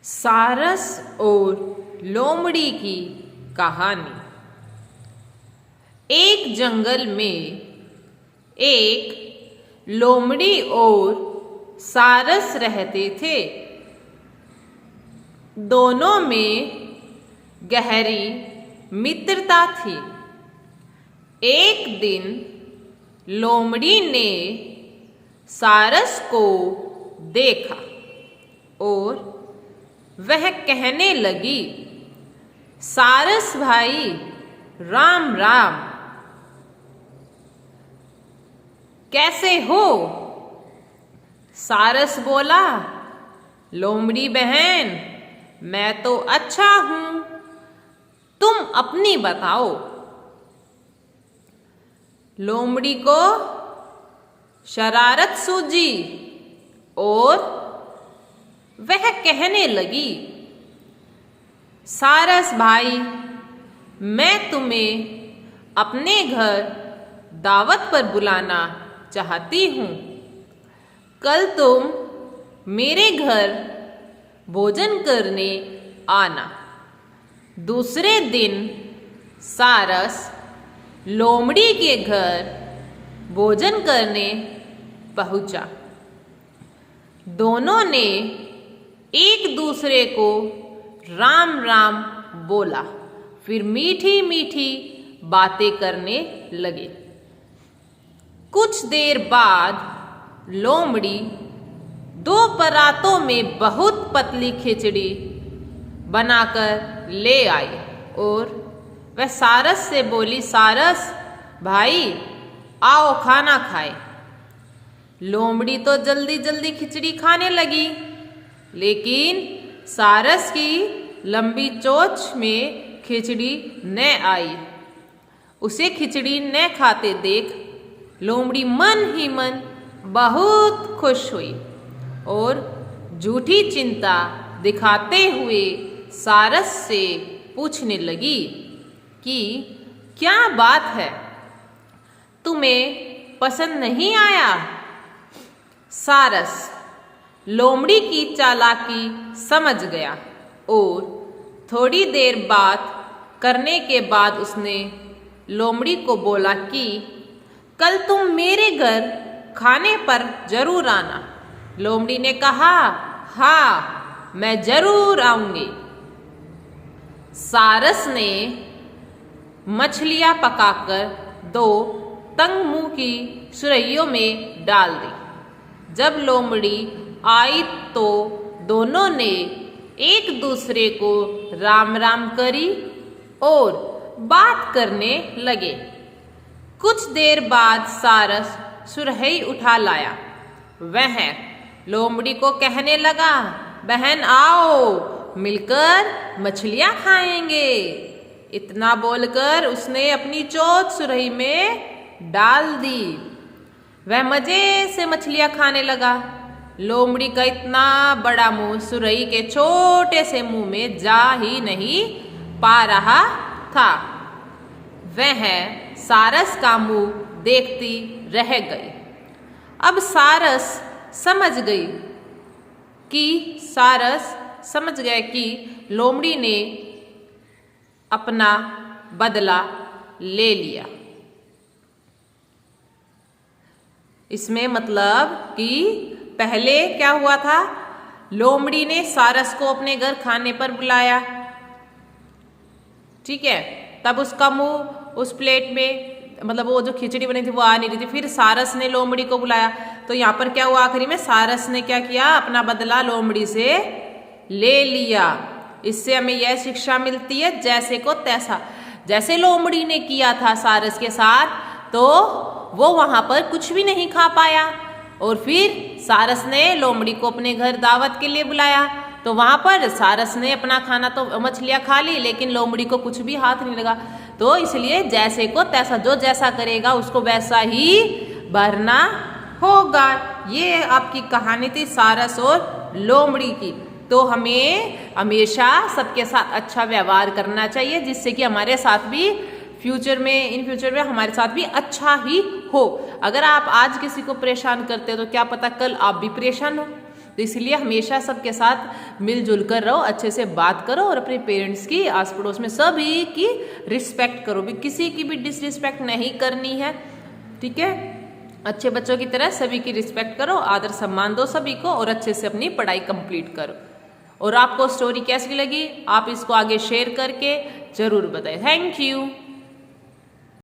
सारस और लोमड़ी की कहानी। एक जंगल में एक लोमड़ी और सारस रहते थे। दोनों में गहरी मित्रता थी। एक दिन लोमड़ी ने सारस को देखा और वह कहने लगी, सारस भाई राम राम, कैसे हो? सारस बोला, लोमड़ी बहन मैं तो अच्छा हूं, तुम अपनी बताओ। लोमड़ी को शरारत सूझी और वह कहने लगी, सारस भाई मैं तुम्हें अपने घर दावत पर बुलाना चाहती हूँ। कल तुम मेरे घर भोजन करने आना। दूसरे दिन सारस लोमड़ी के घर भोजन करने पहुँचा। दोनों ने एक दूसरे को राम राम बोला, फिर मीठी मीठी बातें करने लगे। कुछ देर बाद लोमड़ी दो परातों में बहुत पतली खिचड़ी बनाकर ले आई और वह सारस से बोली, सारस भाई आओ खाना खाए। लोमड़ी तो जल्दी जल्दी खिचड़ी खाने लगी, लेकिन सारस की लंबी चोंच में खिचड़ी न आई। उसे खिचड़ी न खाते देख लोमड़ी मन ही मन बहुत खुश हुई और झूठी चिंता दिखाते हुए सारस से पूछने लगी कि क्या बात है, तुम्हें पसंद नहीं आया? सारस लोमड़ी की चालाकी समझ गया और थोड़ी देर बात करने के बाद उसने लोमड़ी को बोला कि कल तुम मेरे घर खाने पर जरूर आना। लोमड़ी ने कहा, हाँ मैं जरूर आऊंगी। सारस ने मछलियां पकाकर दो तंग मुंह की सुरहियों में डाल दी। जब लोमड़ी आई तो दोनों ने एक दूसरे को राम राम करी और बात करने लगे। कुछ देर बाद सारस सुरही उठा लाया। वह लोमड़ी को कहने लगा, बहन आओ मिलकर मछलियां खाएंगे। इतना बोलकर उसने अपनी चोंच सुरही में डाल दी। वह मजे से मछलियां खाने लगा। लोमड़ी का इतना बड़ा मुंह सुरही के छोटे से मुंह में जा ही नहीं पा रहा था। वह सारस का मुंह देखती रह गई। अब सारस समझ गया कि लोमड़ी ने अपना बदला ले लिया। इसमें मतलब कि पहले क्या हुआ था, लोमड़ी ने सारस को अपने घर खाने पर बुलाया, ठीक है, तब उसका मुंह उस प्लेट में मतलब वो जो खिचड़ी बनी थी वो आ नहीं रही थी। फिर सारस ने लोमड़ी को बुलाया तो यहाँ पर क्या हुआ, आखिरी में सारस ने क्या किया, अपना बदला लोमड़ी से ले लिया। इससे हमें यह शिक्षा मिलती है जैसे को तैसा। जैसे लोमड़ी ने किया था सारस के साथ तो वो वहां पर कुछ भी नहीं खा पाया और फिर सारस ने लोमड़ी को अपने घर दावत के लिए बुलाया तो वहां पर सारस ने अपना खाना तो मछलियां खा ली, लेकिन लोमड़ी को कुछ भी हाथ नहीं लगा। तो इसलिए जैसे को तैसा, जो जैसा करेगा उसको वैसा ही भरना होगा। ये आपकी कहानी थी सारस और लोमड़ी की। तो हमें हमेशा सबके साथ अच्छा व्यवहार करना चाहिए जिससे कि हमारे साथ भी इन फ्यूचर में हमारे साथ भी अच्छा ही हो। अगर आप आज किसी को परेशान करते हो तो क्या पता कल आप भी परेशान हो। तो इसलिए हमेशा सबके साथ मिलजुल कर रहो, अच्छे से बात करो और अपने पेरेंट्स की, आस पड़ोस में सभी की रिस्पेक्ट करो भी, किसी की भी डिसरिस्पेक्ट नहीं करनी है, ठीक है। अच्छे बच्चों की तरह सभी की रिस्पेक्ट करो, आदर सम्मान दो सभी को और अच्छे से अपनी पढ़ाई कंप्लीट करो। और आपको स्टोरी कैसी लगी आप इसको आगे शेयर करके जरूर बताएं। Thank you.